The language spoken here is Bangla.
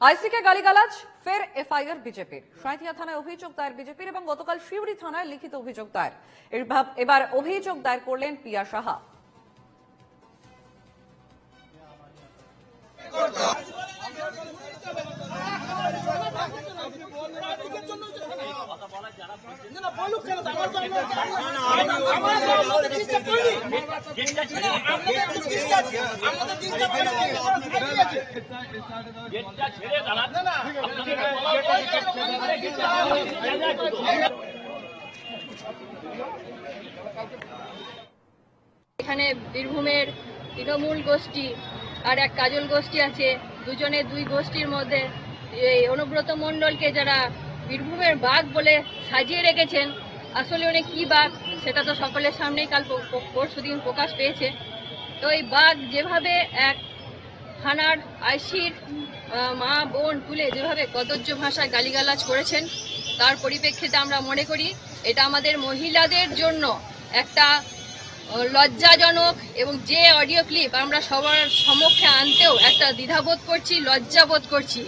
আইসিকে গালিগালাজ ফের এফআইআর বিজেপির। সাঁইথিয়া থানায় অভিযোগ দায়ের বিজেপির এবং গতকাল শিউড়ি থানায় লিখিত অভিযোগ দায়ের। এবার অভিযোগ দায়ের করলেন পিয়া সাহা। এখানে বীরভূমের তৃণমূল গোষ্ঠী আর এক কাজল গোষ্ঠী আছে। দুই গোষ্ঠীর মধ্যে এই অনুব্রত মণ্ডলকে যারা বীরভূমের বাঘ বলে সাজিয়ে রেখেছেন, আসলে উনি কি বাঘ সেটা তো সকলের সামনেই কাল পরশুদিন প্রকাশ পেয়েছে। তো এই বাঘ যেভাবে এক থানার আইসির মা বোন তুলে যেভাবে কদর্য ভাষায় গালিগালাজ করেছেন, তার পরিপ্রেক্ষিতে আমরা মনে করি এটা আমাদের মহিলাদের জন্য একটা লজ্জাজনক, এবং যে অডিও ক্লিপ আমরা সবার সমক্ষে আনতেও একটা দ্বিধাবোধ করছি, লজ্জাবোধ করছি।